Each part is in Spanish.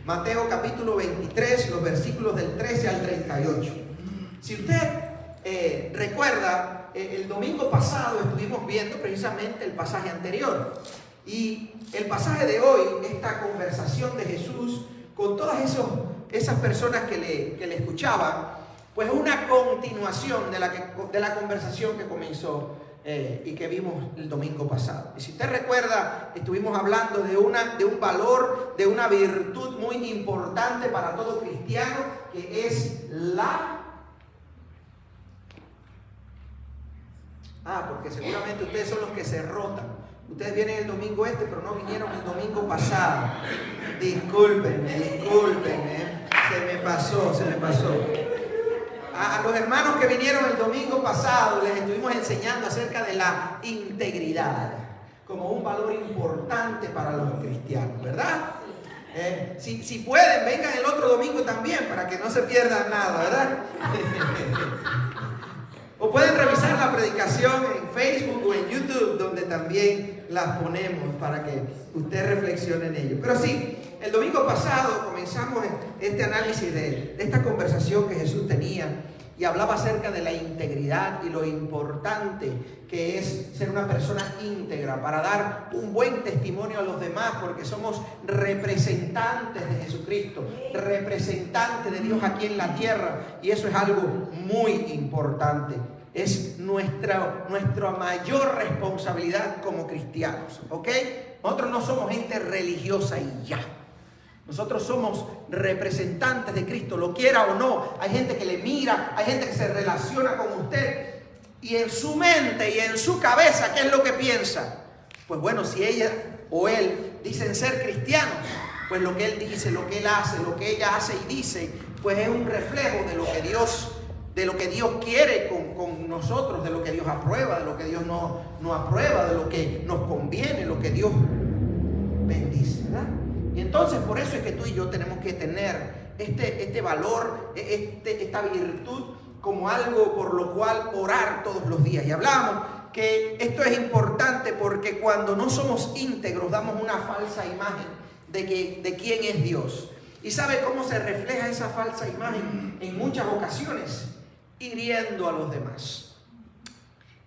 Mateo capítulo 23, los versículos del 13 al 38. Si usted recuerda, el domingo pasado estuvimos viendo precisamente el pasaje anterior. Y el pasaje de hoy, esta conversación de Jesús con todas esas personas que le escuchaban, pues es una continuación de la conversación que comenzó y que vimos el domingo pasado. Y si usted recuerda, estuvimos hablando de un valor, de una virtud muy importante para todo cristiano, que es porque seguramente ustedes son los que se rotan. Ustedes vienen el domingo pero no vinieron el domingo pasado. Discúlpenme. Se me pasó. A los hermanos que vinieron el domingo pasado les estuvimos enseñando acerca de la integridad como un valor importante para los cristianos, ¿verdad? Si pueden, vengan el otro domingo también para que no se pierdan nada, ¿verdad? O pueden revisar la predicación en Facebook o en YouTube, donde también las ponemos para que usted reflexione en ello. Pero sí, el domingo pasado comenzamos este análisis de esta conversación que Jesús tenía y hablaba acerca de la integridad y lo importante que es ser una persona íntegra para dar un buen testimonio a los demás, porque somos representantes de Jesucristo, representantes de Dios aquí en la tierra, y eso es algo muy importante. Es nuestra mayor responsabilidad como cristianos, ¿ok? Nosotros no somos gente religiosa y ya. Nosotros somos representantes de Cristo, lo quiera o no. Hay gente que le mira, hay gente que se relaciona con usted y en su mente y en su cabeza, ¿qué es lo que piensa? Pues bueno, si ella o él dicen ser cristianos, pues lo que él dice, lo que él hace, lo que ella hace y dice, pues es un reflejo de lo que Dios quiere con nosotros, de lo que Dios aprueba, de lo que Dios no aprueba, de lo que nos conviene, lo que Dios bendice, ¿verdad? Y entonces por eso es que tú y yo tenemos que tener este valor, esta virtud como algo por lo cual orar todos los días. Y hablamos que esto es importante porque cuando no somos íntegros damos una falsa imagen de quién es Dios. ¿Y sabe cómo se refleja esa falsa imagen? En muchas ocasiones, hiriendo a los demás.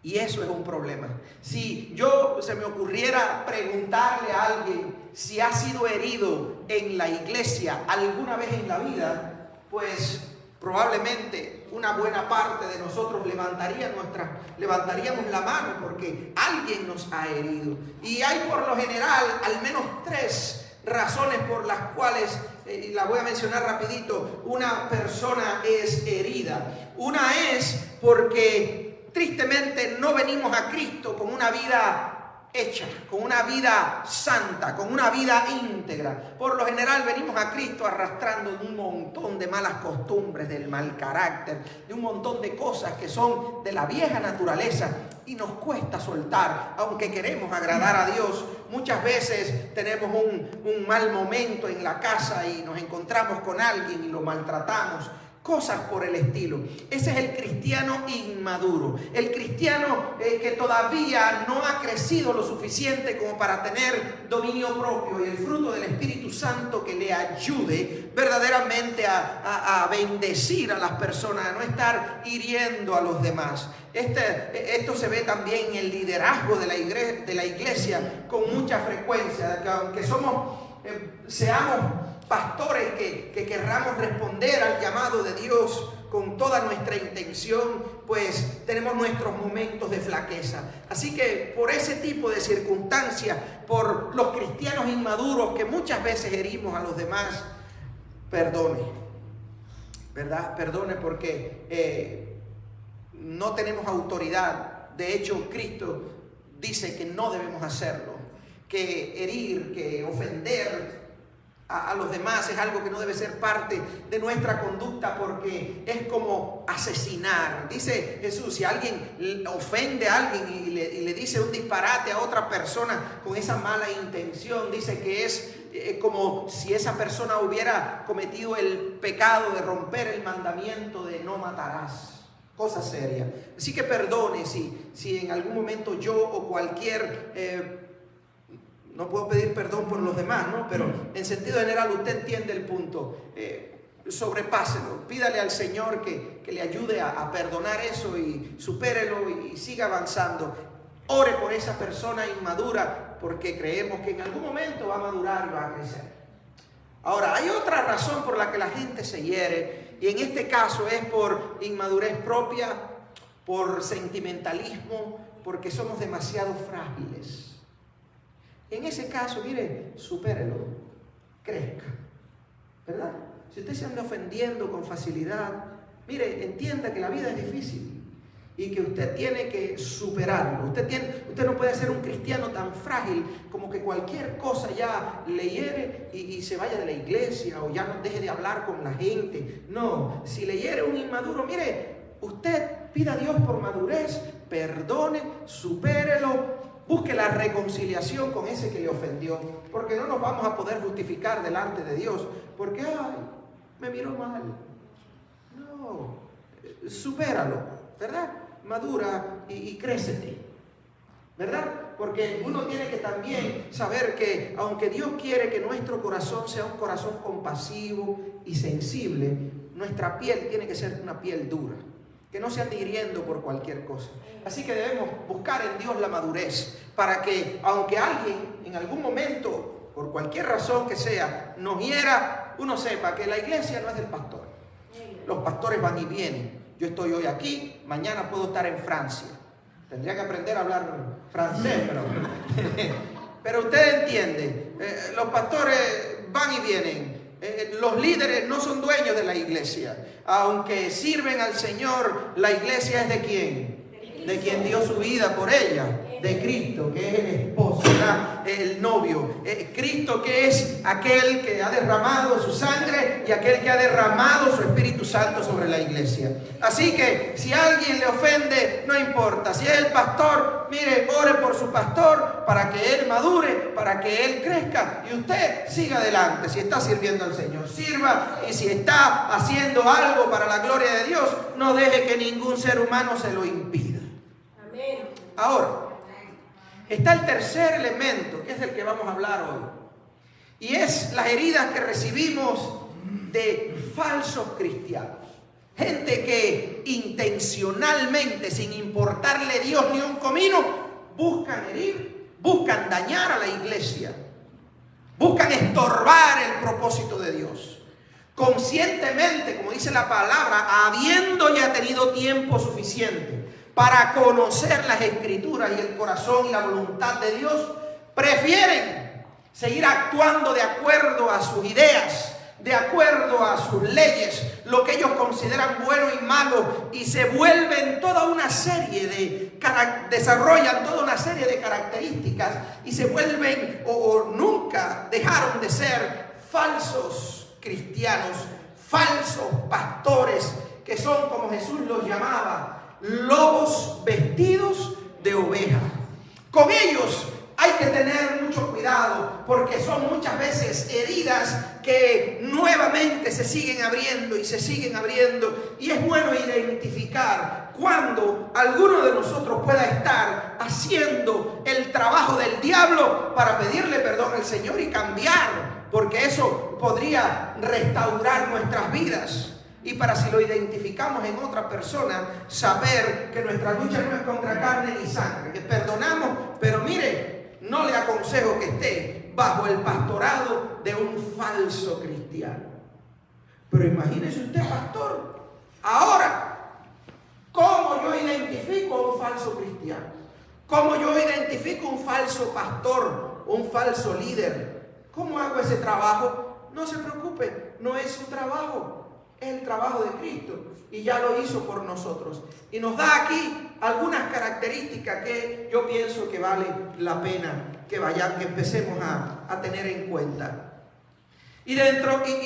Y eso es un problema. Si se me ocurriera preguntarle a alguien si ha sido herido en la iglesia alguna vez en la vida, pues probablemente una buena parte de nosotros levantaríamos la mano porque alguien nos ha herido. Y hay por lo general al menos 3 razones por las cuales, la voy a mencionar rapidito, una persona es herida. Una es porque tristemente no venimos a Cristo con una vida hecha, con una vida santa, con una vida íntegra. Por lo general venimos a Cristo arrastrando un montón de malas costumbres, del mal carácter, de un montón de cosas que son de la vieja naturaleza y nos cuesta soltar, aunque queremos agradar a Dios. Muchas veces tenemos un mal momento en la casa y nos encontramos con alguien y lo maltratamos. Cosas por el estilo. Ese es el cristiano inmaduro, el cristiano que todavía no ha crecido lo suficiente como para tener dominio propio y el fruto del Espíritu Santo que le ayude verdaderamente a bendecir a las personas, a no estar hiriendo a los demás. Esto se ve también en el liderazgo de la iglesia con mucha frecuencia, que aunque seamos pastores que querramos responder al llamado de Dios con toda nuestra intención, pues tenemos nuestros momentos de flaqueza. Así que por ese tipo de circunstancias, por los cristianos inmaduros que muchas veces herimos a los demás, perdone, ¿verdad? Perdone porque no tenemos autoridad. De hecho, Cristo dice que no debemos hacerlo, que herir, que ofender a los demás es algo que no debe ser parte de nuestra conducta, porque es como asesinar. Dice Jesús, si alguien ofende a alguien y le dice un disparate a otra persona con esa mala intención, dice que es como si esa persona hubiera cometido el pecado de romper el mandamiento de no matarás. Cosa seria. Así que perdone si en algún momento yo o cualquier no puedo pedir perdón por los demás, ¿no? Pero en sentido general usted entiende el punto. Sobrepáselo, pídale al Señor que le ayude a perdonar eso y supérelo y siga avanzando. Ore por esa persona inmadura, porque creemos que en algún momento va a madurar y va a crecer. Ahora, hay otra razón por la que la gente se hiere, y en este caso es por inmadurez propia, por sentimentalismo, porque somos demasiado frágiles. En ese caso, mire, supérelo, crezca, ¿verdad? Si usted se anda ofendiendo con facilidad, mire, entienda que la vida es difícil y que usted tiene que superarlo. Usted no puede ser un cristiano tan frágil como que cualquier cosa ya le hiere y se vaya de la iglesia o ya no deje de hablar con la gente. No, si le hiere un inmaduro, mire, usted pida a Dios por madurez, perdone, supérelo. Busque la reconciliación con ese que le ofendió, porque no nos vamos a poder justificar delante de Dios, porque, ay, me miró mal. No, supéralo, ¿verdad? Madura y crécete, ¿verdad? Porque uno tiene que también saber que, aunque Dios quiere que nuestro corazón sea un corazón compasivo y sensible, nuestra piel tiene que ser una piel dura, que no se ande hiriendo por cualquier cosa. Así que debemos buscar en Dios la madurez para que, aunque alguien en algún momento, por cualquier razón que sea, nos hiera, uno sepa que la iglesia no es del pastor. Los pastores van y vienen. Yo estoy hoy aquí, mañana puedo estar en Francia. Tendría que aprender a hablar francés, pero usted entiende, los pastores van y vienen. Los líderes no son dueños de la iglesia. Aunque sirven al Señor, la iglesia es ¿de quién? De quien dio su vida por ella, de Cristo, que es el esposo, ¿verdad? El novio. Cristo, que es aquel que ha derramado su sangre y aquel que ha derramado su Espíritu Santo sobre la iglesia. Así que si alguien le ofende, no importa. Si es el pastor, mire, ore por su pastor para que él madure, para que él crezca y usted siga adelante. Si está sirviendo al Señor, sirva, y si está haciendo algo para la gloria de Dios, no deje que ningún ser humano se lo impida. Ahora, está el tercer elemento, que es el que vamos a hablar hoy, y es las heridas que recibimos de falsos cristianos. Gente que intencionalmente, sin importarle Dios ni un comino, buscan herir, buscan dañar a la iglesia, buscan estorbar el propósito de Dios. Conscientemente, como dice la palabra, habiendo ya tenido tiempo suficiente para conocer las Escrituras y el corazón y la voluntad de Dios, prefieren seguir actuando de acuerdo a sus ideas, de acuerdo a sus leyes, lo que ellos consideran bueno y malo, y se vuelven toda una serie desarrollan toda una serie de características y se vuelven o nunca dejaron de ser falsos cristianos, falsos pastores, que son, como Jesús los llamaba, lobos vestidos de oveja. Con ellos hay que tener mucho cuidado, porque son muchas veces heridas que nuevamente se siguen abriendo y se siguen abriendo, y es bueno identificar cuando alguno de nosotros pueda estar haciendo el trabajo del diablo para pedirle perdón al Señor y cambiar, porque eso podría restaurar nuestras vidas. Y para, si lo identificamos en otra persona, saber que nuestra lucha no es contra carne ni sangre, que perdonamos, pero mire, no le aconsejo que esté bajo el pastorado de un falso cristiano. Pero imagínese usted, pastor, ahora, ¿cómo yo identifico a un falso cristiano? ¿Cómo yo identifico a un falso pastor, un falso líder? ¿Cómo hago ese trabajo? No se preocupe, no es su trabajo. Es el trabajo de Cristo y ya lo hizo por nosotros. Y nos da aquí algunas características que yo pienso que vale la pena que empecemos a tener en cuenta. Y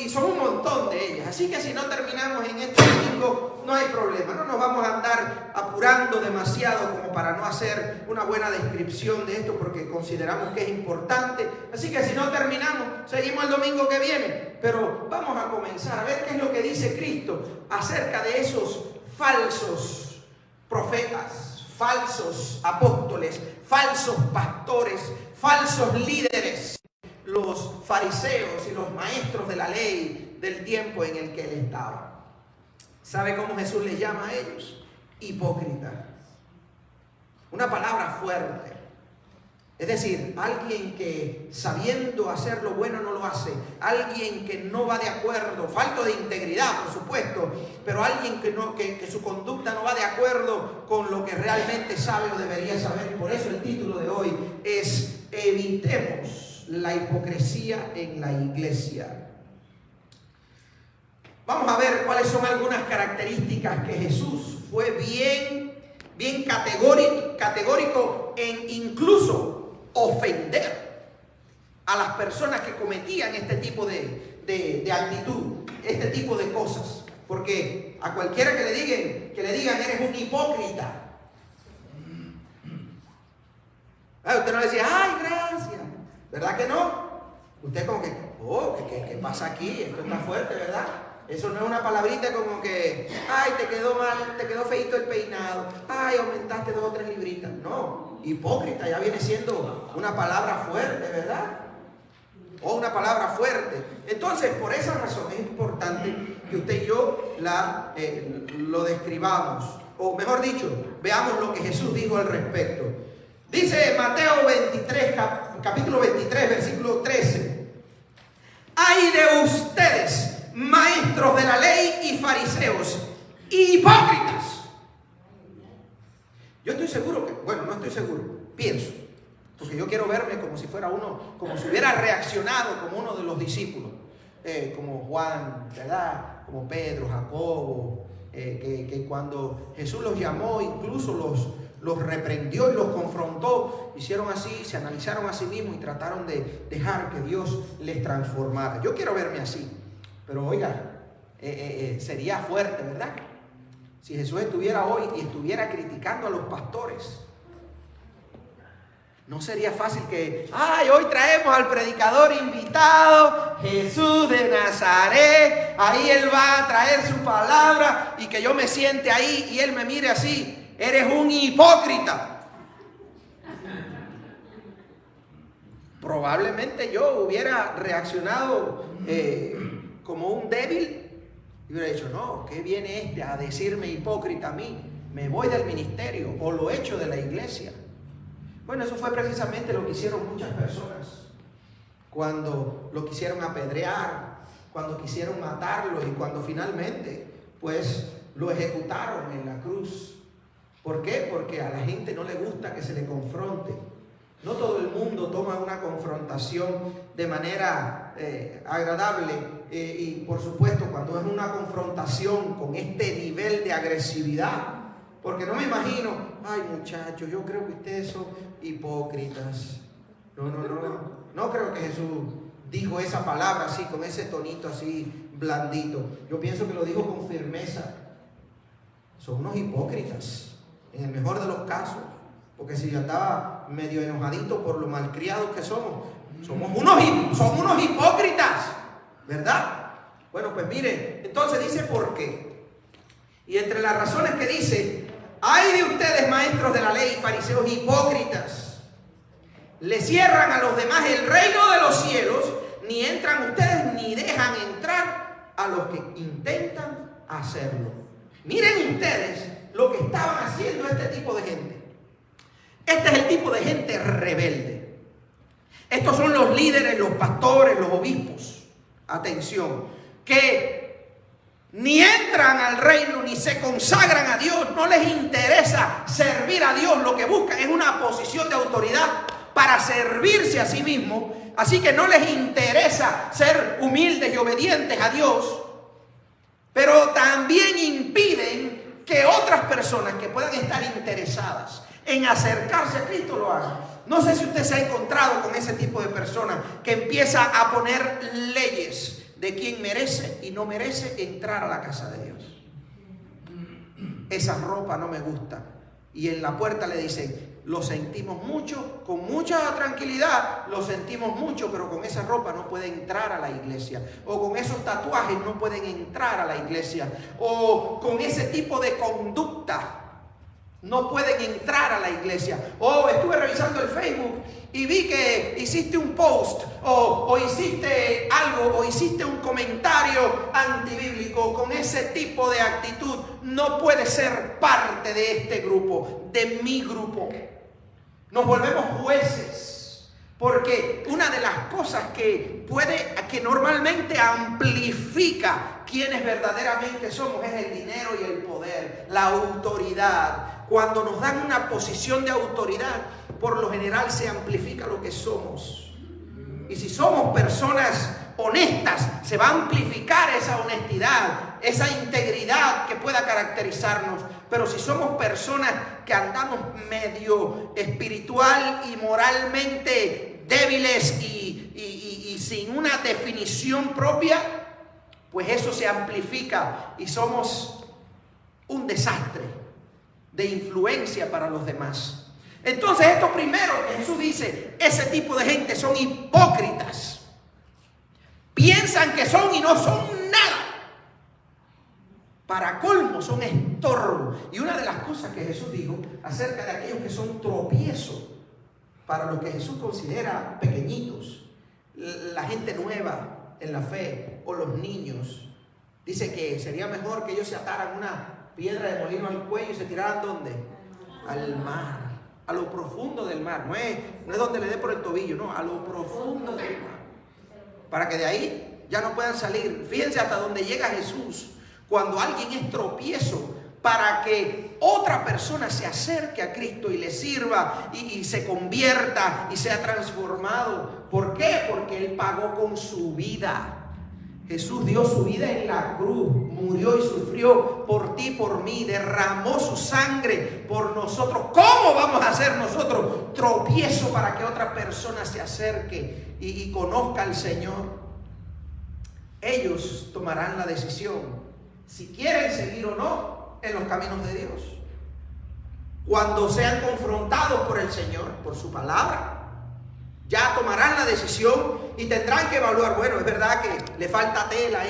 son un montón de ellas. Así que si no terminamos en este domingo, no hay problema. No nos vamos a andar apurando demasiado como para no hacer una buena descripción de esto, porque consideramos que es importante. Así que si no terminamos, seguimos el domingo que viene. Pero vamos a comenzar a ver qué es lo que dice Cristo acerca de esos falsos profetas, falsos apóstoles, falsos pastores, falsos líderes, los fariseos y los maestros de la ley del tiempo en el que él estaba. ¿Sabe cómo Jesús les llama a ellos? Hipócritas. Una palabra fuerte. Es decir, alguien que sabiendo hacer lo bueno no lo hace, alguien que no va de acuerdo, falto de integridad por supuesto, pero alguien que su conducta no va de acuerdo con lo que realmente sabe o debería saber. Y por eso el título de hoy es Evitemos la hipocresía en la iglesia. Vamos a ver cuáles son algunas características que Jesús fue bien categórico en incluso ofender a las personas que cometían este tipo de actitud, este tipo de cosas. Porque a cualquiera que le digan eres un hipócrita, usted no le decía, ay, gracias, ¿verdad que no? Usted como que, ¿qué pasa aquí? Esto está fuerte, ¿verdad? Eso no es una palabrita como que, ay, te quedó mal, te quedó feito el peinado, ay, aumentaste 2 o 3 libritas. No, hipócrita ya viene siendo una palabra fuerte, ¿verdad? O una palabra fuerte. Entonces, por esa razón es importante que usted y yo lo describamos. O mejor dicho, veamos lo que Jesús dijo al respecto. Dice Mateo 23, capítulo 23, versículo 13. ¡Ay de ustedes, maestros de la ley y fariseos, hipócritas! Yo estoy seguro que, no estoy seguro, pienso, porque yo quiero verme como si fuera uno, como si hubiera reaccionado como uno de los discípulos, como Juan, ¿verdad? Como Pedro, Jacobo, que cuando Jesús los llamó, incluso los reprendió y los confrontó, hicieron así, se analizaron a sí mismos y trataron de dejar que Dios les transformara. Yo quiero verme así. Pero oiga, sería fuerte, ¿verdad? Si Jesús estuviera hoy y estuviera criticando a los pastores, no sería fácil que, hoy traemos al predicador invitado, Jesús de Nazaret, ahí él va a traer su palabra y que yo me siente ahí y él me mire así, eres un hipócrita. Probablemente yo hubiera reaccionado como un débil y hubiera dicho, no, ¿qué viene este a decirme hipócrita a mí? Me voy del ministerio o lo echo de la iglesia. Bueno, eso fue precisamente lo que hicieron muchas personas cuando lo quisieron apedrear, cuando quisieron matarlo y cuando finalmente pues lo ejecutaron en la cruz. ¿Por qué? Porque a la gente no le gusta que se le confronte. No todo el mundo toma una confrontación de manera agradable y por supuesto cuando es una confrontación con este nivel de agresividad, porque no me imagino, ay muchachos, yo creo que ustedes son hipócritas. No creo que Jesús dijo esa palabra así, con ese tonito así blandito. Yo pienso que lo dijo con firmeza. Son unos hipócritas, en el mejor de los casos. Porque si yo andaba medio enojadito por lo malcriados que somos unos hipócritas, ¿verdad? Bueno, pues mire, entonces dice por qué. Y entre las razones que dice, ay de ustedes maestros de la ley, fariseos hipócritas, le cierran a los demás el reino de los cielos, ni entran ustedes ni dejan entrar a los que intentan hacerlo. Miren ustedes lo que estaban haciendo este tipo de gente. Este es el tipo de gente rebelde. Estos son los líderes, los pastores, los obispos. Atención, que ni entran al reino ni se consagran a Dios. No les interesa servir a Dios. Lo que buscan es una posición de autoridad para servirse a sí mismos. Así que no les interesa ser humildes y obedientes a Dios. Pero también impiden que otras personas que puedan estar interesadas en acercarse a Cristo lo hagan. No sé si usted se ha encontrado con ese tipo de personas que empieza a poner leyes de quién merece y no merece entrar a la casa de Dios. Esa ropa no me gusta. Y en la puerta le dicen, lo sentimos mucho, con mucha tranquilidad, lo sentimos mucho, pero con esa ropa no puede entrar a la iglesia. O con esos tatuajes no pueden entrar a la iglesia. O con ese tipo de conducta no pueden entrar a la iglesia. O estuve revisando el Facebook y vi que hiciste un post o hiciste algo o hiciste un comentario antibíblico. Con ese tipo de actitud no puedes ser parte de este grupo, de mi grupo. Nos volvemos jueces, porque una de las cosas que normalmente amplifica quienes verdaderamente somos es el dinero y el poder, la autoridad. Cuando nos dan una posición de autoridad, por lo general se amplifica lo que somos. Y si somos personas honestas, se va a amplificar esa honestidad, esa integridad que pueda caracterizarnos. Pero si somos personas que andamos medio espiritual y moralmente débiles y sin una definición propia, pues eso se amplifica y somos un desastre de influencia para los demás. Entonces, esto primero que Jesús dice, ese tipo de gente son hipócritas. Piensan que son y no son nada. Para colmo, son estorbo. Y una de las cosas que Jesús dijo acerca de aquellos que son tropiezos para los que Jesús considera pequeñitos, la gente nueva en la fe o los niños, dice que sería mejor que ellos se ataran una piedra de molino al cuello y se tiraran ¿dónde? Al mar, a lo profundo del mar. No es donde le dé por el tobillo, no, a lo profundo del mar, para que de ahí ya no puedan salir. Fíjense hasta donde llega Jesús cuando alguien es tropiezo, para que otra persona se acerque a Cristo y le sirva y se convierta y sea transformado. ¿Por qué? Porque Él pagó con su vida. Jesús dio su vida en la cruz, murió y sufrió por ti, por mí, derramó su sangre por nosotros. ¿Cómo vamos a ser nosotros tropiezo para que otra persona se acerque y conozca al Señor? Ellos tomarán la decisión si quieren seguir o no en los caminos de Dios. Cuando sean confrontados por el Señor, por su palabra, ya tomarán la decisión y tendrán que evaluar, bueno, es verdad que le falta tela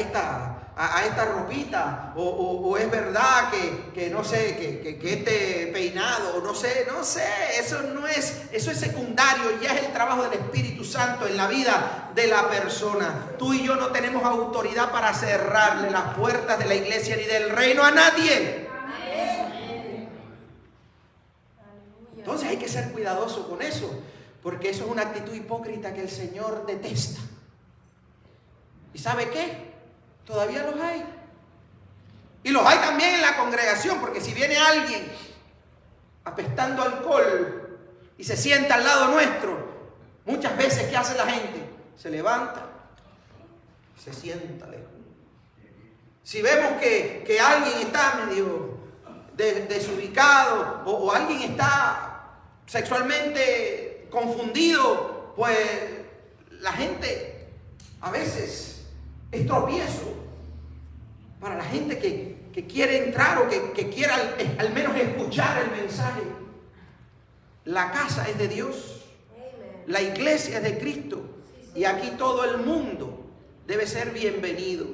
a esta ropita, o es verdad que no sé, que este peinado, no sé, eso es secundario, ya es el trabajo del Espíritu Santo en la vida de la persona. Tú y yo no tenemos autoridad para cerrarle las puertas de la iglesia ni del reino a nadie. Entonces hay que ser cuidadoso con eso, porque eso es una actitud hipócrita que el Señor detesta. ¿Y sabe qué? Todavía los hay. Y los hay también en la congregación, porque si viene alguien apestando alcohol y se sienta al lado nuestro, muchas veces, ¿qué hace la gente? Se levanta, se sienta lejos. Si vemos que alguien está medio desubicado o alguien está sexualmente confundido, pues la gente a veces es tropiezo para la gente que quiere entrar o que quiera al menos escuchar el mensaje. La casa es de Dios, la iglesia es de Cristo, y aquí todo el mundo debe ser bienvenido.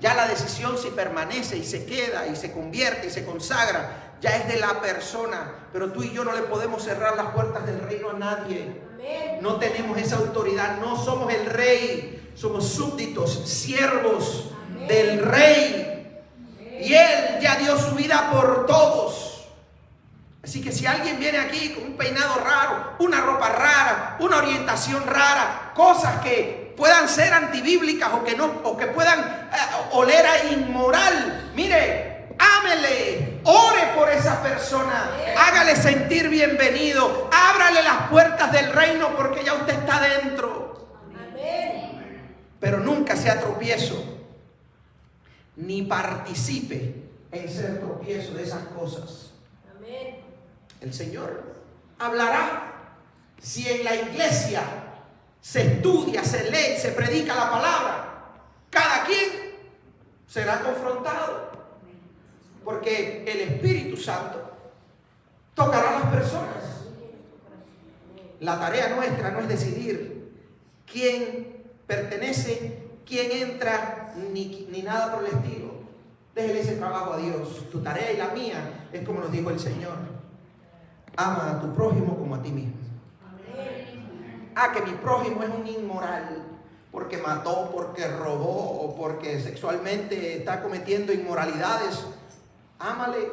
Ya la decisión si permanece y se queda y se convierte y se consagra ya es de la persona, pero tú y yo no le podemos cerrar las puertas del reino a nadie. No tenemos esa autoridad, no somos el rey, somos súbditos, siervos del rey, y Él ya dio su vida por todos. Así que si alguien viene aquí con un peinado raro, una ropa rara, una orientación rara, cosas que puedan ser antibíblicas o que puedan oler a inmoral, mire, ámele, ore por esa persona, hágale sentir bienvenido, ábrale las puertas del reino porque ya usted está dentro. Pero nunca sea tropiezo, ni participe en ser tropiezo de esas cosas. El Señor hablará si en la iglesia se estudia, se lee, se predica la palabra. Cada quien será confrontado, porque el Espíritu Santo tocará a las personas. La tarea nuestra no es decidir quién pertenece, quién entra, ni nada por el estilo. Déjele ese trabajo a Dios. Tu tarea y la mía es como nos dijo el Señor: ama a tu prójimo como a ti mismo. Que mi prójimo es un inmoral porque mató, porque robó o porque sexualmente está cometiendo inmoralidades. Ámale,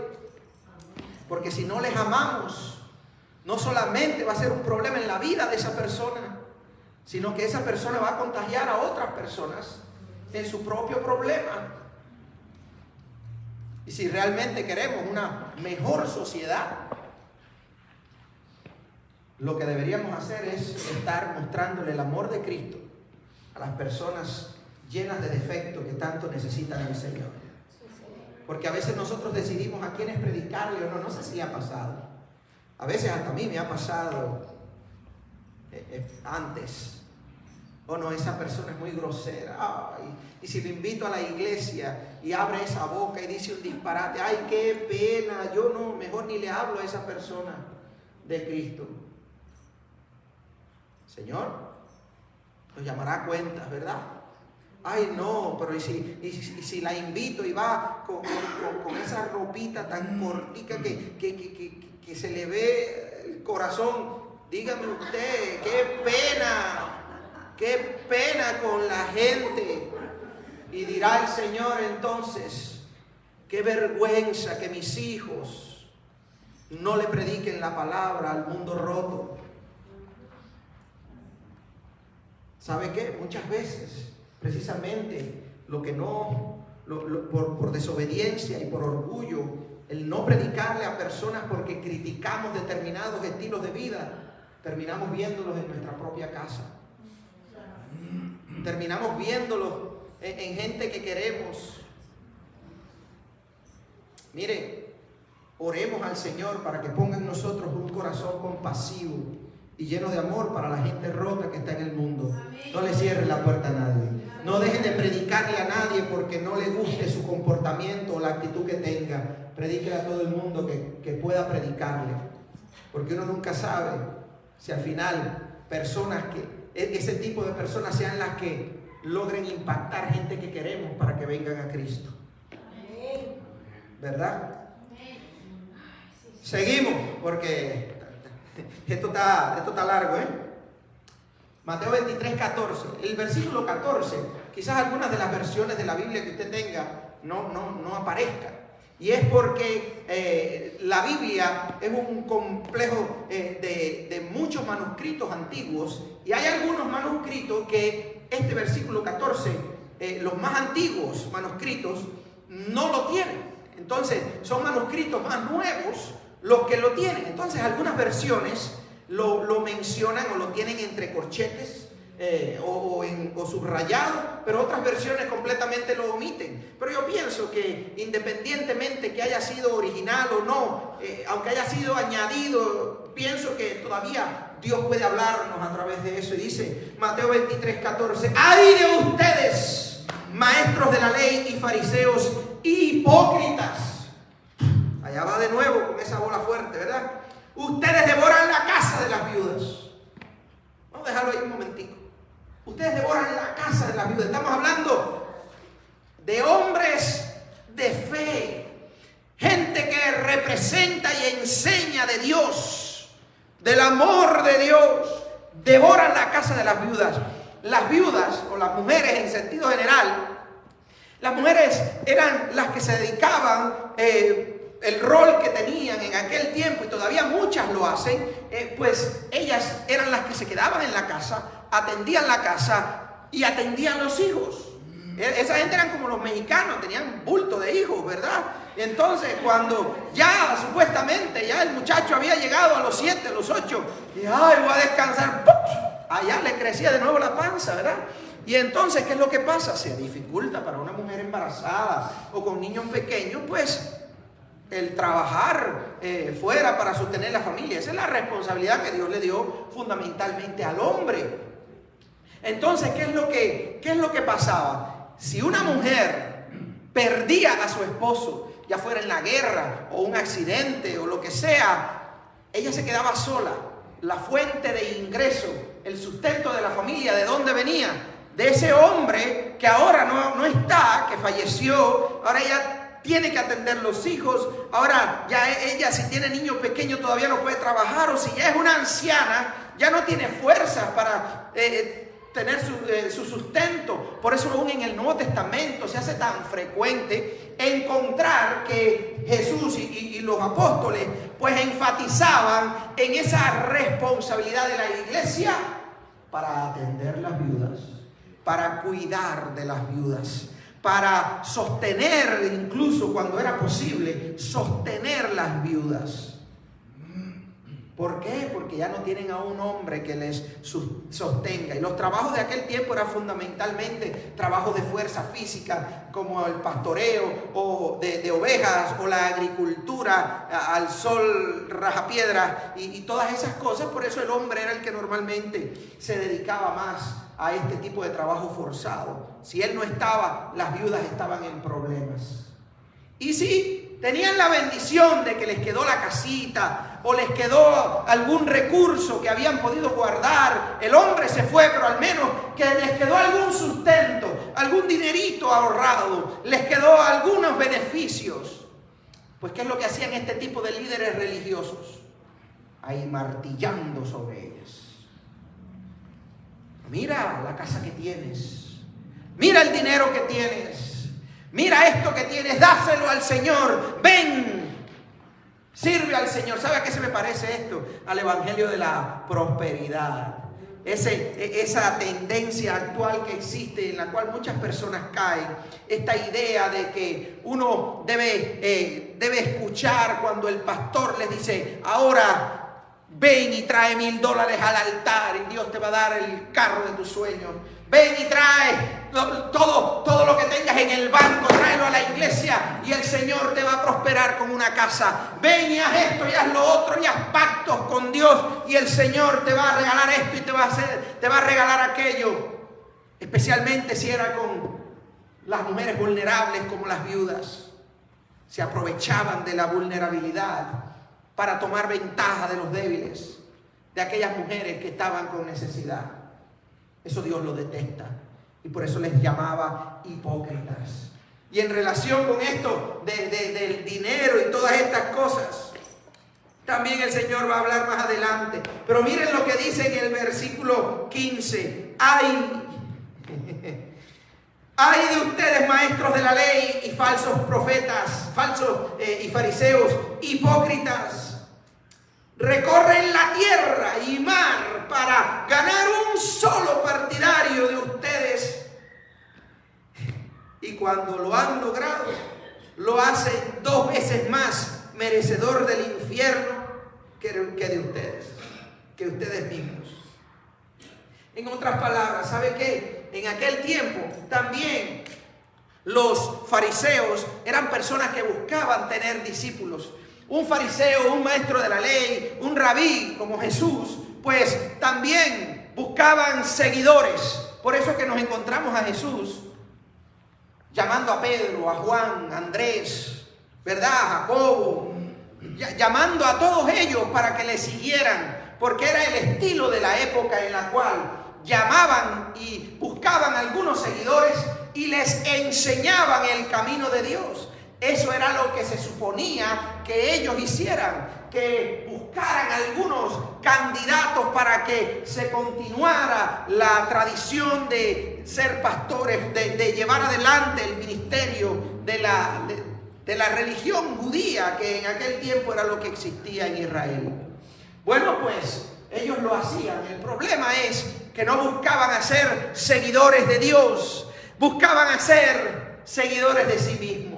porque si no les amamos, no solamente va a ser un problema en la vida de esa persona, sino que esa persona va a contagiar a otras personas en su propio problema. Y si realmente queremos una mejor sociedad, lo que deberíamos hacer es estar mostrándole el amor de Cristo a las personas llenas de defectos que tanto necesitan al Señor. Porque a veces nosotros decidimos a quiénes predicarle o no. No sé si ha pasado. A veces hasta a mí me ha pasado antes. Oh no, esa persona es muy grosera. Y si lo invito a la iglesia y abre esa boca y dice un disparate, ay, qué pena, yo no, mejor ni le hablo a esa persona de Cristo. Señor, nos llamará a cuentas, ¿verdad? Ay, no, pero y si la invito y va con esa ropita tan cortica que se le ve el corazón, dígame usted, qué pena con la gente. Y dirá el Señor entonces, qué vergüenza que mis hijos no le prediquen la palabra al mundo roto. ¿Sabe qué? Muchas veces, precisamente, por desobediencia y por orgullo, el no predicarle a personas porque criticamos determinados estilos de vida, terminamos viéndolos en nuestra propia casa. Terminamos viéndolos en gente que queremos. Mire, oremos al Señor para que ponga en nosotros un corazón compasivo y lleno de amor para la gente rota que está en el mundo. No le cierre la puerta a nadie. No dejen de predicarle a nadie porque no le guste su comportamiento o la actitud que tenga. Predíquele a todo el mundo que pueda predicarle. Porque uno nunca sabe si al final ese tipo de personas sean las que logren impactar gente que queremos para que vengan a Cristo. ¿Verdad? Seguimos porque esto está largo, Mateo 23, 14. El versículo 14, quizás algunas de las versiones de la Biblia que usted tenga no aparezca. Y es porque la Biblia es un complejo de muchos manuscritos antiguos. Y hay algunos manuscritos que este versículo 14, los más antiguos manuscritos, no lo tienen. Entonces son manuscritos más nuevos los que lo tienen. Entonces algunas versiones lo mencionan o lo tienen entre corchetes o subrayado, pero otras versiones completamente lo omiten. Pero yo pienso que independientemente que haya sido original o no, aunque haya sido añadido, pienso que todavía Dios puede hablarnos a través de eso. Y dice Mateo 23, 14: ¡ay de ustedes, maestros de la ley y fariseos hipócritas! Allá va de nuevo con esa bola fuerte, ¿verdad? Ustedes devoran la casa de las viudas. Vamos a dejarlo ahí un momentico. Ustedes devoran la casa de las viudas. Estamos hablando de hombres de fe, gente que representa y enseña de Dios, del amor de Dios. Devoran la casa de las viudas. Las viudas, o las mujeres en sentido general, las mujeres eran las que se dedicaban, el rol que tenían en aquel tiempo, y todavía muchas lo hacen, pues ellas eran las que se quedaban en la casa, atendían la casa y atendían los hijos. Esa gente eran como los mexicanos, tenían bulto de hijos, ¿verdad? Y entonces cuando ya supuestamente ya el muchacho había llegado a los 7, a los 8, y ay, voy a descansar, ¡pum!, allá le crecía de nuevo la panza, ¿verdad? Y entonces, ¿qué es lo que pasa? Se dificulta para una mujer embarazada o con niños pequeños, pues el trabajar fuera para sostener la familia. Esa es la responsabilidad que Dios le dio fundamentalmente al hombre. Entonces, ¿qué es lo que pasaba? Si una mujer perdía a su esposo, ya fuera en la guerra o un accidente o lo que sea, ella se quedaba sola. La fuente de ingreso, el sustento de la familia, ¿de dónde venía? De ese hombre que ahora no está, que falleció. Ahora ella tiene que atender los hijos. Ahora ya ella, si tiene niños pequeños, todavía no puede trabajar, o si ya es una anciana, ya no tiene fuerzas para tener su sustento. Por eso aún en el Nuevo Testamento se hace tan frecuente encontrar que Jesús y los apóstoles pues enfatizaban en esa responsabilidad de la iglesia para atender las viudas, para cuidar de las viudas, para sostener, incluso cuando era posible, sostener las viudas. ¿Por qué? Porque ya no tienen a un hombre que les sostenga. Y los trabajos de aquel tiempo eran fundamentalmente trabajos de fuerza física, como el pastoreo o de ovejas, o la agricultura al sol rajapiedras y todas esas cosas. Por eso el hombre era el que normalmente se dedicaba más a este tipo de trabajo forzado. Si él no estaba, las viudas estaban en problemas. Y si tenían la bendición de que les quedó la casita o les quedó algún recurso que habían podido guardar, el hombre se fue, pero al menos que les quedó algún sustento, algún dinerito ahorrado, les quedó algunos beneficios. Pues ¿qué es lo que hacían este tipo de líderes religiosos? Ahí martillando sobre ellas. Mira la casa que tienes, mira el dinero que tienes, mira esto que tienes, dáselo al Señor, ven, sirve al Señor. ¿Sabe a qué se me parece esto? Al evangelio de la prosperidad. Esa tendencia actual que existe, en la cual muchas personas caen. Esta idea de que uno debe escuchar cuando el pastor les dice: ahora ven y trae $1,000 al altar y Dios te va a dar el carro de tus sueños. Ven y trae todo lo que tengas en el banco, tráelo a la iglesia y el Señor te va a prosperar con una casa. Ven y haz esto y haz lo otro y haz pactos con Dios y el Señor te va a regalar esto y te va a regalar aquello. Especialmente si era con las mujeres vulnerables como las viudas. Se aprovechaban de la vulnerabilidad para tomar ventaja de los débiles, de aquellas mujeres que estaban con necesidad. Eso Dios lo detesta y por eso les llamaba hipócritas. Y en relación con esto del dinero y todas estas cosas, también el Señor va a hablar más adelante. Pero miren lo que dice en el versículo 15. ¡Ay de ustedes, maestros de la ley y falsos profetas, y fariseos, hipócritas! Recorren la tierra y mar para ganar un solo partidario de ustedes. Y cuando lo han logrado, lo hacen 2 veces más merecedor del infierno que de ustedes mismos. En otras palabras, ¿sabe qué? En aquel tiempo también los fariseos eran personas que buscaban tener discípulos. Un fariseo, un maestro de la ley, un rabí como Jesús, pues también buscaban seguidores. Por eso que nos encontramos a Jesús llamando a Pedro, a Juan, a Andrés, ¿verdad? A Jacobo, llamando a todos ellos para que le siguieran, porque era el estilo de la época en la cual llamaban y buscaban algunos seguidores y les enseñaban el camino de Dios. Eso era lo que se suponía que ellos hicieran, que buscaran algunos candidatos para que se continuara la tradición de ser pastores, de llevar adelante el ministerio de la religión judía, que en aquel tiempo era lo que existía en Israel. Bueno, pues ellos lo hacían. El problema es que no buscaban hacer seguidores de Dios, buscaban hacer seguidores de sí mismos.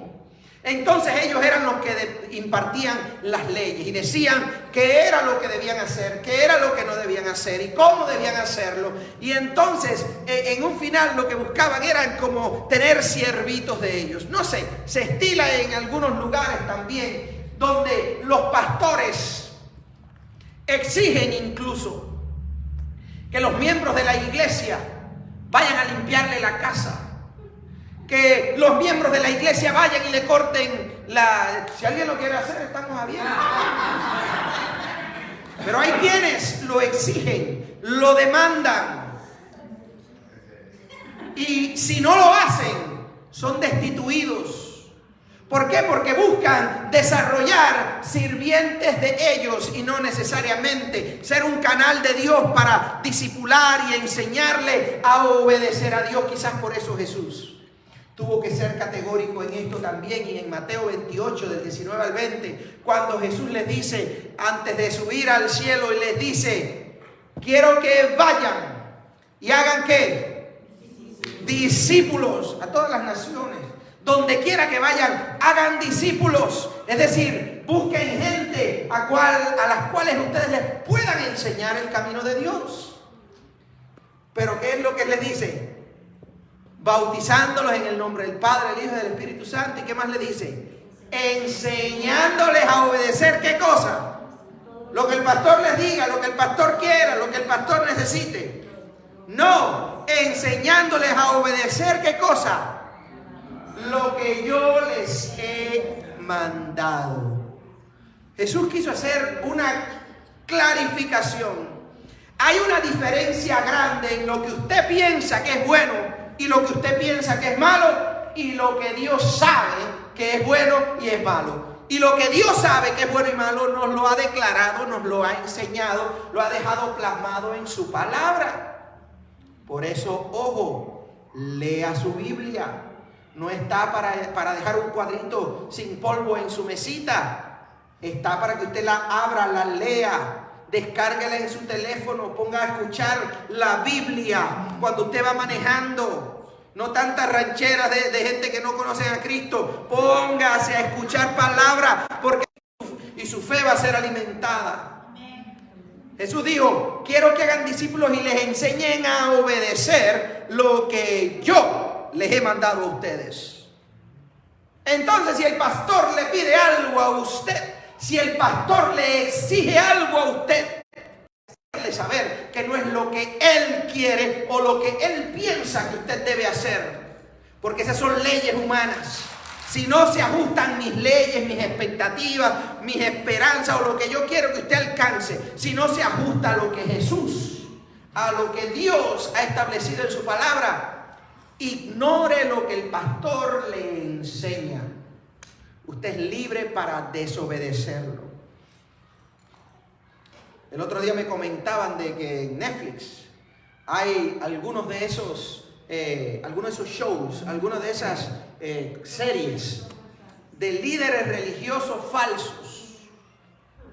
Entonces ellos eran los que impartían las leyes y decían qué era lo que debían hacer, qué era lo que no debían hacer y cómo debían hacerlo. Y entonces en un final lo que buscaban eran como tener siervitos de ellos. No sé, se estila en algunos lugares también donde los pastores exigen incluso que los miembros de la iglesia vayan a limpiarle la casa. Que los miembros de la iglesia vayan y le corten si alguien lo quiere hacer, estamos abiertos. Pero hay quienes lo exigen, lo demandan. Y si no lo hacen, son destituidos. ¿Por qué? Porque buscan desarrollar sirvientes de ellos y no necesariamente ser un canal de Dios para discipular y enseñarle a obedecer a Dios. Quizás por eso Jesús tuvo que ser categórico en esto también. Y en Mateo 28, del 19 al 20, cuando Jesús les dice, antes de subir al cielo, y les dice, quiero que vayan y hagan ¿qué? Discípulos a todas las naciones. Donde quiera que vayan, hagan discípulos. Es decir, busquen gente a las cuales ustedes les puedan enseñar el camino de Dios. Pero ¿qué es lo que les dice? Bautizándolos en el nombre del Padre, del Hijo y del Espíritu Santo. ¿Y qué más le dice? Enseñándoles a obedecer ¿qué cosa? Lo que el pastor les diga, lo que el pastor quiera, lo que el pastor necesite. No, enseñándoles a obedecer ¿qué cosa? Lo que yo les he mandado. Jesús quiso hacer una clarificación. Hay una diferencia grande en lo que usted piensa que es bueno y lo que usted piensa que es malo, y lo que Dios sabe que es bueno y es malo. Y lo que Dios sabe que es bueno y malo nos lo ha declarado, nos lo ha enseñado, lo ha dejado plasmado en su palabra. Por eso, ojo, lea su Biblia. No está para dejar un cuadrito sin polvo en su mesita. Está para que usted la abra, la lea, descárguela en su teléfono, ponga a escuchar la Biblia cuando usted va manejando. No tantas rancheras de gente que no conocen a Cristo. Póngase a escuchar palabra, porque y su fe va a ser alimentada. Jesús dijo, quiero que hagan discípulos y les enseñen a obedecer lo que yo les he mandado a ustedes. Entonces, si el pastor le pide algo a usted, si el pastor le exige algo a usted, debe saber que no es lo que él quiere o lo que él piensa que usted debe hacer, porque esas son leyes humanas. Si no se ajustan mis leyes, mis expectativas, mis esperanzas o lo que yo quiero que usted alcance, si no se ajusta a lo que Jesús, a lo que Dios ha establecido en su palabra, ignore lo que el pastor le enseña. Usted es libre para desobedecerlo. El otro día me comentaban de que en Netflix hay algunos de esos shows, algunas de esas series de líderes religiosos falsos.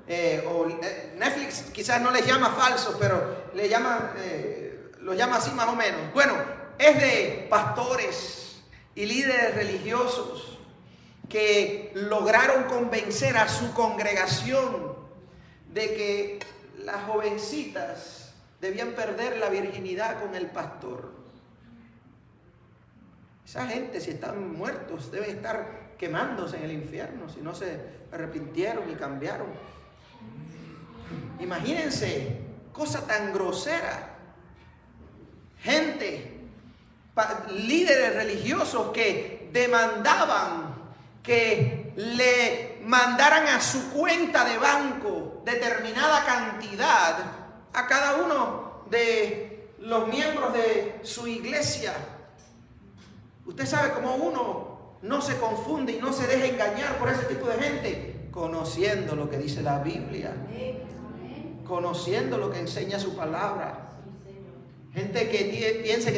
Netflix quizás no les llama falsos, pero los llama así más o menos. Bueno, es de pastores y líderes religiosos que lograron convencer a su congregación de que las jovencitas debían perder la virginidad con el pastor. Esa gente, si están muertos, deben estar quemándose en el infierno si no se arrepintieron y cambiaron. Imagínense, cosa tan grosera. Gente, líderes religiosos que demandaban que le mandaran a su cuenta de banco determinada cantidad a cada uno de los miembros de su iglesia. Usted sabe cómo uno no se confunde y no se deja engañar por ese tipo de gente, conociendo lo que dice la Biblia, conociendo lo que enseña su palabra. Gente que piensa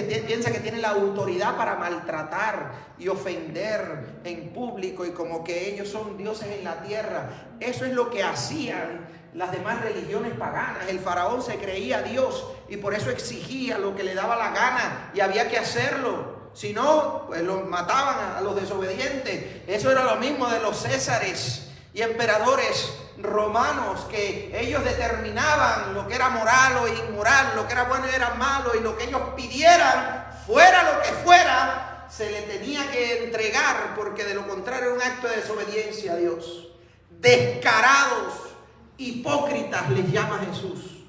que tiene la autoridad para maltratar y ofender en público y como que ellos son dioses en la tierra. Eso es lo que hacían las demás religiones paganas. El faraón se creía Dios y por eso exigía lo que le daba la gana y había que hacerlo. Si no, pues los mataban a los desobedientes. Eso era lo mismo de los césares y emperadores romanos, que ellos determinaban lo que era moral o inmoral, lo que era bueno y era malo, y lo que ellos pidieran, fuera lo que fuera, se le tenía que entregar, porque de lo contrario era un acto de desobediencia a Dios. Descarados, hipócritas les llama Jesús.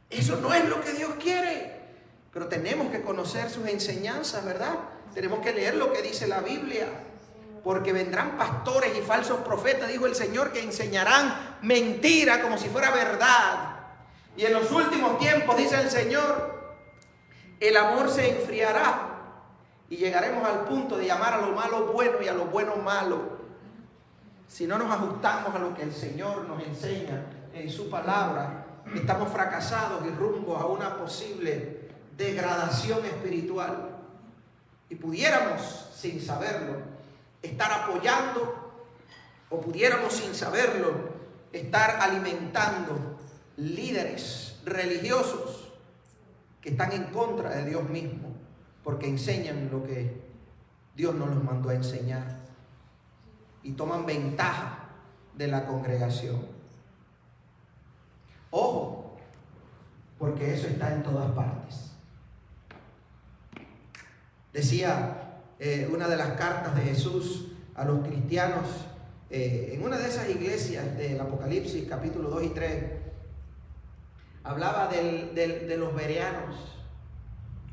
Eso no es lo que Dios quiere, pero tenemos que conocer sus enseñanzas, ¿verdad? Tenemos que leer lo que dice la Biblia. Porque vendrán pastores y falsos profetas, dijo el Señor, que enseñarán mentira como si fuera verdad. Y en los últimos tiempos, dice el Señor, el amor se enfriará Y llegaremos al punto de llamar a lo malo bueno y a lo bueno malo. Si no nos ajustamos a lo que el Señor nos enseña en su palabra, estamos fracasados y rumbo a una posible degradación espiritual. Y pudiéramos, sin saberlo, estar apoyando, o pudiéramos, sin saberlo, estar alimentando líderes religiosos que están en contra de Dios mismo, porque enseñan lo que Dios no los mandó a enseñar y toman ventaja de la congregación. Ojo, porque eso está en todas partes. Decía una de las cartas de Jesús a los cristianos, en una de esas iglesias del Apocalipsis, capítulo 2 y 3, hablaba de los bereanos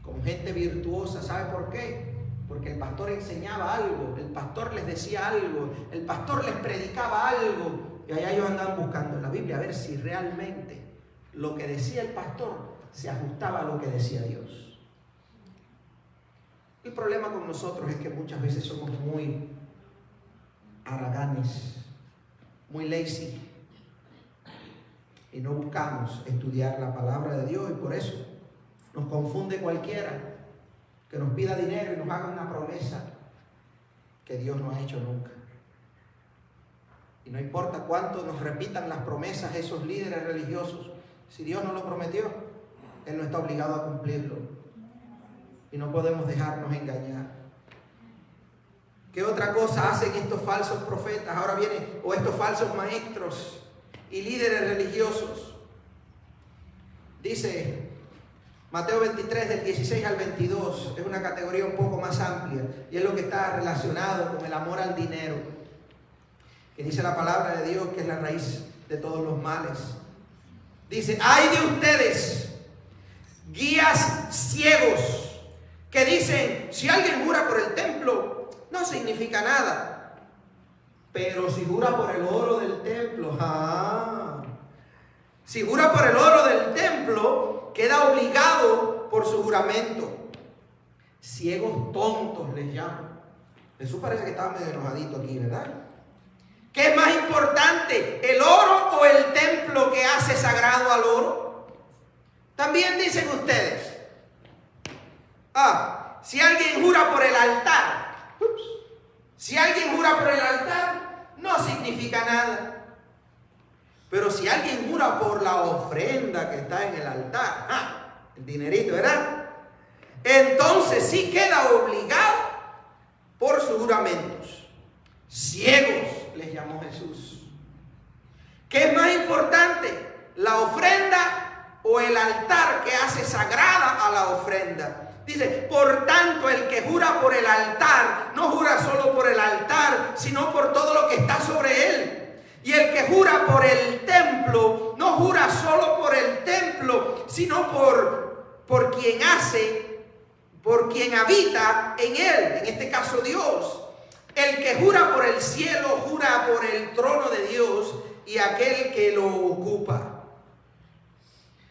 como gente virtuosa. ¿Sabe por qué? Porque el pastor enseñaba algo, el pastor les decía algo, el pastor les predicaba algo, y allá ellos andaban buscando en la Biblia a ver si realmente lo que decía el pastor se ajustaba a lo que decía Dios. El problema con nosotros es que muchas veces somos muy haraganes, muy lazy, y no buscamos estudiar la palabra de Dios, y por eso nos confunde cualquiera que nos pida dinero y nos haga una promesa que Dios no ha hecho nunca. Y no importa cuánto nos repitan las promesas esos líderes religiosos, si Dios no lo prometió, Él no está obligado a cumplirlo. Y no podemos dejarnos engañar. ¿Qué otra cosa hacen estos falsos profetas? Ahora vienen, o estos falsos maestros y líderes religiosos. Dice Mateo 23, del 16 al 22, es una categoría un poco más amplia, y es lo que está relacionado con el amor al dinero, que dice la palabra de Dios que es la raíz de todos los males. Dice: ¡ay de ustedes, guías ciegos, que dicen, si alguien jura por el templo, no significa nada, pero si jura por el oro del templo, si jura por el oro del templo, queda obligado por su juramento. Ciegos tontos les llaman. Jesús parece que estaba medio enojadito aquí, ¿verdad? ¿Qué es más importante, el oro o el templo que hace sagrado al oro? También dicen ustedes, si alguien jura por el altar, si alguien jura por el altar, no significa nada. Pero si alguien jura por la ofrenda que está en el altar, el dinerito, ¿verdad? Entonces sí queda obligado por sus juramentos. Ciegos les llamó Jesús. ¿Qué es más importante, la ofrenda o el altar que hace sagrada a la ofrenda? Dice: por tanto, el que jura por el altar, no jura solo por el altar, sino por todo lo que está sobre él. Y el que jura por el templo, no jura solo por el templo, sino por quien hace, por quien habita en él, en este caso Dios. El que jura por el cielo, jura por el trono de Dios y aquel que lo ocupa.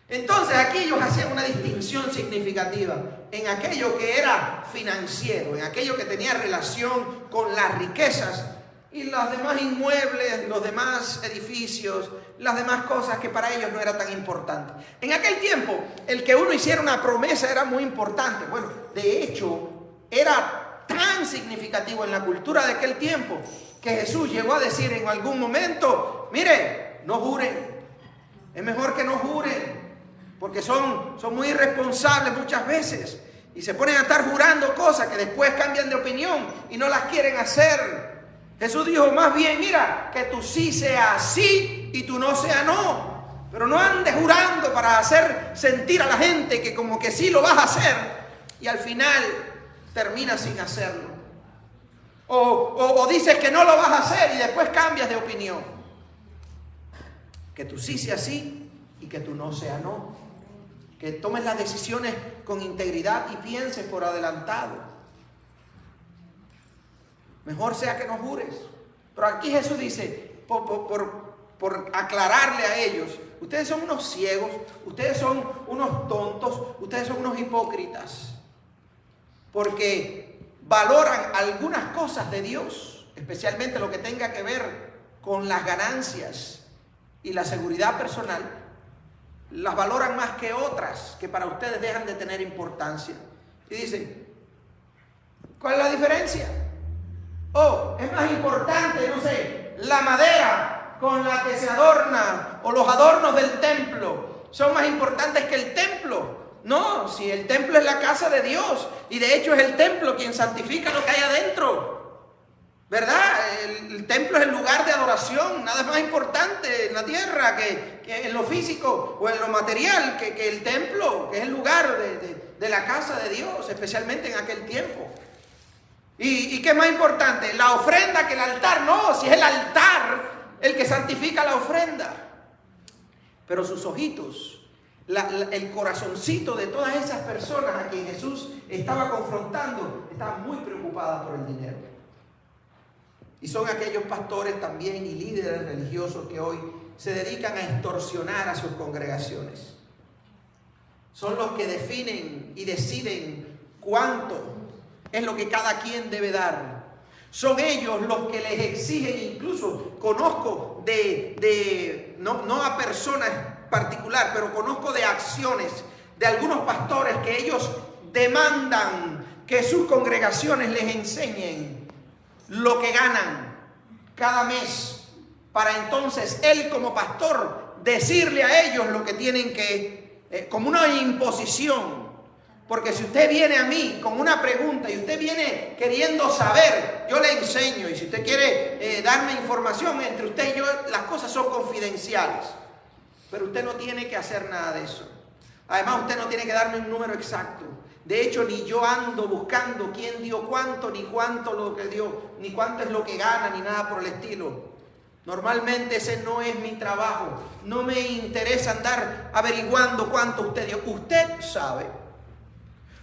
Entonces aquí ellos hacían una distinción significativa en aquello que era financiero, en aquello que tenía relación con las riquezas y los demás inmuebles, los demás edificios, las demás cosas que para ellos no era tan importante. En aquel tiempo, el que uno hiciera una promesa era muy importante. Bueno, de hecho, era tan significativo en la cultura de aquel tiempo que Jesús llegó a decir en algún momento: mire, no juren, es mejor que no juren, porque son muy irresponsables muchas veces y se ponen a estar jurando cosas que después cambian de opinión y no las quieren hacer. Jesús dijo más bien: mira, que tú sí sea sí y tú no sea no, pero no andes jurando para hacer sentir a la gente que como que sí lo vas a hacer y al final terminas sin hacerlo. O dices que no lo vas a hacer y después cambias de opinión. Que tú sí sea sí y que tú no sea no. Que tomes las decisiones con integridad y pienses por adelantado. Mejor sea que no jures. Pero aquí Jesús dice, por aclararle a ellos: ustedes son unos ciegos, ustedes son unos tontos, ustedes son unos hipócritas. Porque valoran algunas cosas de Dios, especialmente lo que tenga que ver con las ganancias y la seguridad personal, las valoran más que otras que para ustedes dejan de tener importancia. Y dicen, ¿cuál es la diferencia? Oh, es más importante, no sé, la madera con la que se adorna o los adornos del templo son más importantes que el templo. No, si el templo es la casa de Dios y de hecho es el templo quien santifica lo que hay adentro, ¿verdad? El templo es el lugar de adoración, nada es más importante en la tierra que en lo físico o en lo material que el templo, que es el lugar de la casa de Dios, especialmente en aquel tiempo. ¿Y qué es más importante? ¿La ofrenda que el altar? No, si es el altar el que santifica la ofrenda. Pero sus ojitos, el corazoncito de todas esas personas a quien Jesús estaba confrontando, estaban muy preocupadas por el dinero. Y son aquellos pastores también y líderes religiosos que hoy se dedican a extorsionar a sus congregaciones. Son los que definen y deciden cuánto es lo que cada quien debe dar. Son ellos los que les exigen, incluso conozco no a personas particular, pero conozco de acciones de algunos pastores que ellos demandan que sus congregaciones les enseñen lo que ganan cada mes, para entonces él como pastor decirle a ellos lo que tienen que, como una imposición. Porque si usted viene a mí con una pregunta y usted viene queriendo saber, yo le enseño. Y si usted quiere darme información, entre usted y yo las cosas son confidenciales. Pero usted no tiene que hacer nada de eso. Además, usted no tiene que darme un número exacto. De hecho, ni yo ando buscando quién dio cuánto, ni cuánto lo que dio, ni cuánto es lo que gana, ni nada por el estilo. Normalmente ese no es mi trabajo. No me interesa andar averiguando cuánto usted dio. Usted sabe.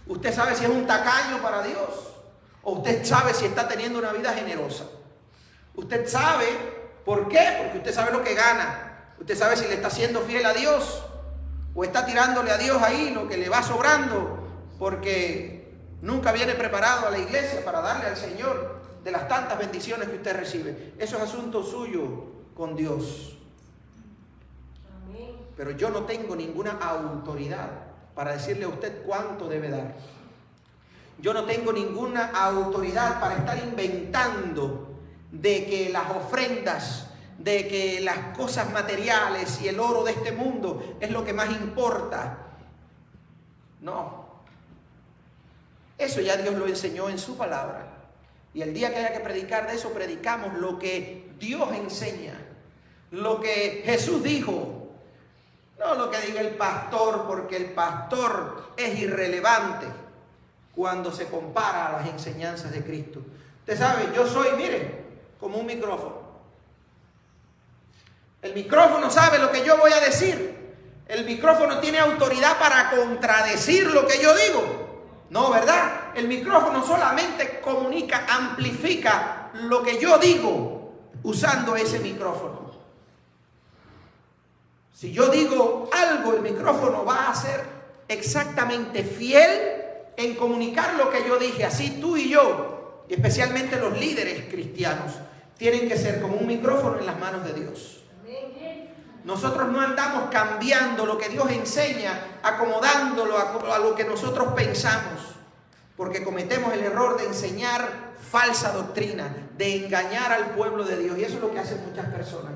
Usted sabe si es un tacaño para Dios, o usted sabe si está teniendo una vida generosa. Usted sabe, ¿por qué? Porque usted sabe lo que gana. Usted sabe si le está siendo fiel a Dios, o está tirándole a Dios ahí lo que le va sobrando, porque nunca viene preparado a la iglesia para darle al Señor de las tantas bendiciones que usted recibe. Eso es asunto suyo con Dios. Pero yo no tengo ninguna autoridad para decirle a usted cuánto debe dar. Yo no tengo ninguna autoridad para estar inventando de que las ofrendas, de que las cosas materiales y el oro de este mundo es lo que más importa. No. Eso ya Dios lo enseñó en su palabra. Y el día que haya que predicar de eso, predicamos lo que Dios enseña, lo que Jesús dijo. No lo que diga el pastor, porque el pastor es irrelevante cuando se compara a las enseñanzas de Cristo. Usted sabe, yo soy, mire, como un micrófono. El micrófono sabe lo que yo voy a decir. El micrófono tiene autoridad para contradecir lo que yo digo. No, ¿verdad? El micrófono solamente comunica, amplifica lo que yo digo usando ese micrófono. Si yo digo algo, el micrófono va a ser exactamente fiel en comunicar lo que yo dije. Así tú y yo, y especialmente los líderes cristianos, tienen que ser como un micrófono en las manos de Dios. Nosotros no andamos cambiando lo que Dios enseña, acomodándolo a lo que nosotros pensamos, porque cometemos el error de enseñar falsa doctrina, de engañar al pueblo de Dios, y eso es lo que hacen muchas personas.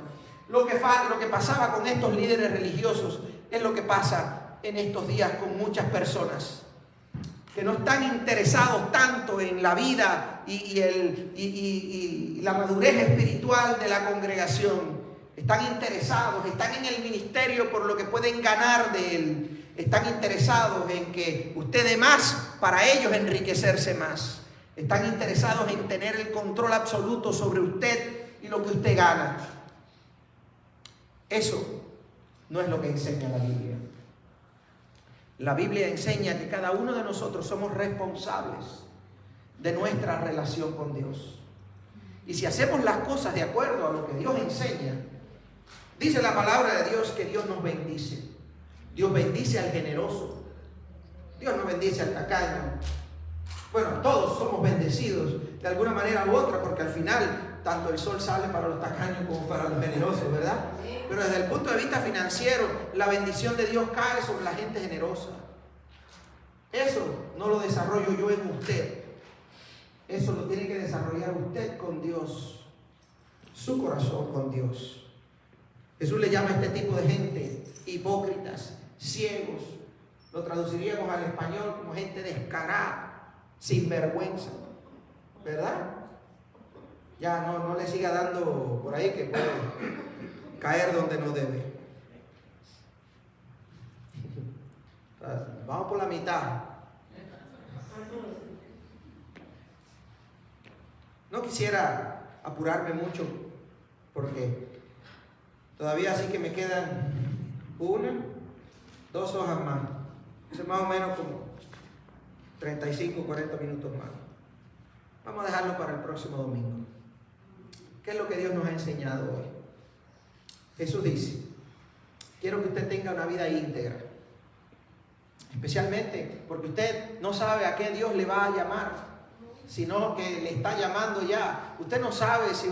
Lo que pasaba con estos líderes religiosos es lo que pasa en estos días con muchas personas que no están interesados tanto en la vida y la madurez espiritual de la congregación. Están interesados, están en el ministerio por lo que pueden ganar de él. Están interesados en que usted dé más para ellos enriquecerse más. Están interesados en tener el control absoluto sobre usted y lo que usted gana. Eso no es lo que enseña la Biblia. La Biblia enseña que cada uno de nosotros somos responsables de nuestra relación con Dios. Y si hacemos las cosas de acuerdo a lo que Dios enseña, dice la palabra de Dios que Dios nos bendice. Dios bendice al generoso. Dios no bendice al tacaño. Bueno, todos somos bendecidos de alguna manera u otra, porque al final tanto el sol sale para los tacaños como para los generosos, ¿verdad? Pero desde el punto de vista financiero, la bendición de Dios cae sobre la gente generosa. Eso no lo desarrollo yo en usted. Eso lo tiene que desarrollar usted con Dios. Su corazón con Dios. Jesús le llama a este tipo de gente hipócritas, ciegos. Lo traduciríamos al español como gente descarada, sin vergüenza, ¿verdad? Ya no le siga dando por ahí que puede caer donde no debe. Vamos por la mitad. No quisiera apurarme mucho porque todavía sí que me quedan 1, 2 hojas más. Eso es más o menos como 35, 40 minutos más. Vamos a dejarlo para el próximo domingo. ¿Qué es lo que Dios nos ha enseñado hoy? Jesús dice, quiero que usted tenga una vida íntegra. Especialmente porque usted no sabe a qué Dios le va a llamar, sino que le está llamando ya. Usted no sabe si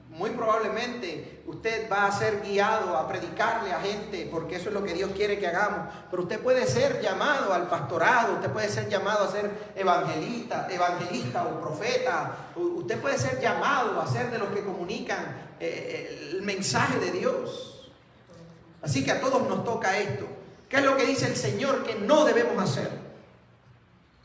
muy probablemente usted va a ser guiado a predicarle a gente, porque eso es lo que Dios quiere que hagamos. Pero usted puede ser llamado al pastorado, usted puede ser llamado a ser evangelista o profeta. Usted puede ser llamado a ser de los que comunican el mensaje de Dios. Así que a todos nos toca esto. ¿Qué es lo que dice el Señor que no debemos hacer?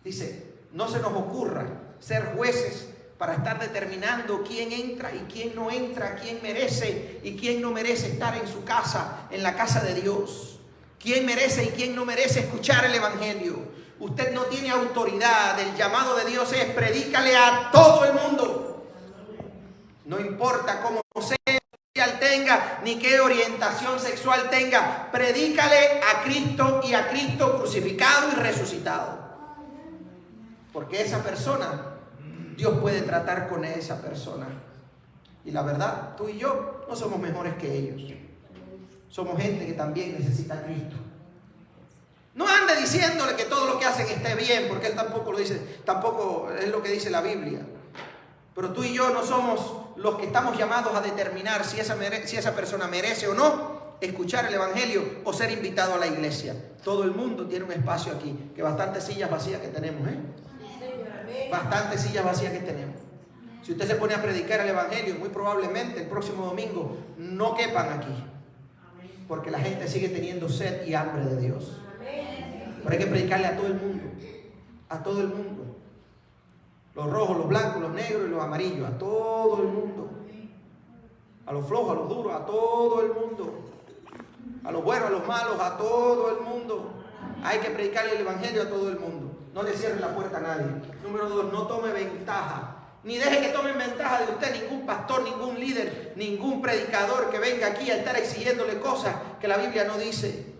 Dice, no se nos ocurra ser jueces para estar determinando quién entra y quién no entra, quién merece y quién no merece estar en su casa, en la casa de Dios. Quién merece y quién no merece escuchar el Evangelio. Usted no tiene autoridad. El llamado de Dios es predícale a todo el mundo. No importa cómo sea, tenga ni qué orientación sexual tenga, predícale a Cristo y a Cristo crucificado y resucitado. Porque esa persona, Dios puede tratar con esa persona. Y la verdad, tú y yo no somos mejores que ellos. Somos gente que también necesita a Cristo. No ande diciéndole que todo lo que hacen esté bien, porque él tampoco lo dice, tampoco es lo que dice la Biblia. Pero tú y yo no somos los que estamos llamados a determinar si esa persona merece o no escuchar el Evangelio o ser invitado a la iglesia. Todo el mundo tiene un espacio aquí, que bastantes sillas vacías que tenemos, bastantes sillas vacías que tenemos. Si usted se pone a predicar el Evangelio, muy probablemente el próximo domingo no quepan aquí, porque la gente sigue teniendo sed y hambre de Dios. Pero hay que predicarle a todo el mundo, a todo el mundo. Los rojos, los blancos, los negros y los amarillos, a todo el mundo. A los flojos, a los duros, a todo el mundo. A los buenos, a los malos, a todo el mundo. Hay que predicarle el Evangelio a todo el mundo. No le cierre la puerta a nadie. Número 2, no tome ventaja. Ni deje que tomen ventaja de usted ningún pastor, ningún líder, ningún predicador que venga aquí a estar exigiéndole cosas que la Biblia no dice.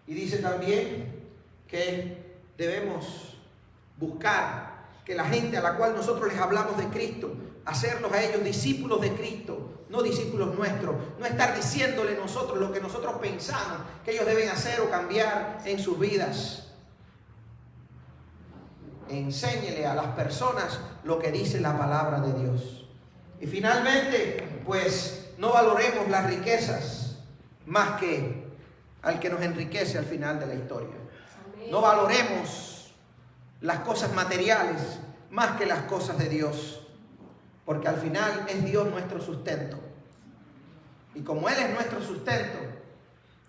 Y dice también que debemos buscar que la gente a la cual nosotros les hablamos de Cristo, hacerlos a ellos discípulos de Cristo, no discípulos nuestros. No estar diciéndole nosotros lo que nosotros pensamos que ellos deben hacer o cambiar en sus vidas. Enséñele a las personas lo que dice la palabra de Dios. Y finalmente, pues no valoremos las riquezas más que al que nos enriquece al final de la historia. No valoremos las cosas materiales más que las cosas de Dios, porque al final es Dios nuestro sustento. Y como Él es nuestro sustento,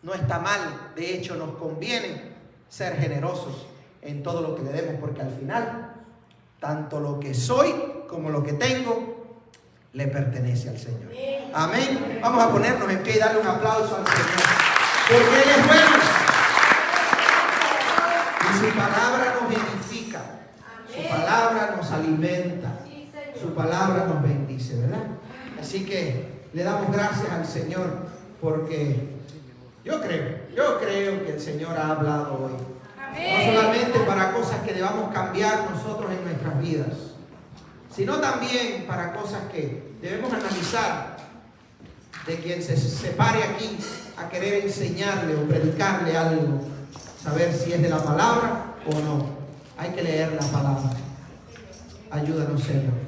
no está mal, de hecho nos conviene ser generosos en todo lo que le demos, porque al final, tanto lo que soy como lo que tengo, le pertenece al Señor. Amén. Vamos a ponernos en pie y darle un aplauso al Señor, porque Él es bueno. Y su palabra nos edifica, su palabra nos alimenta, su palabra nos bendice, ¿verdad? Así que le damos gracias al Señor, porque yo creo que el Señor ha hablado hoy. No solamente para cosas que debamos cambiar nosotros en nuestras vidas, sino también para cosas que debemos analizar de quien se pare aquí a querer enseñarle o predicarle algo. saber si es de la palabra o no. Hay que leer la palabra. Ayúdanos, Señor.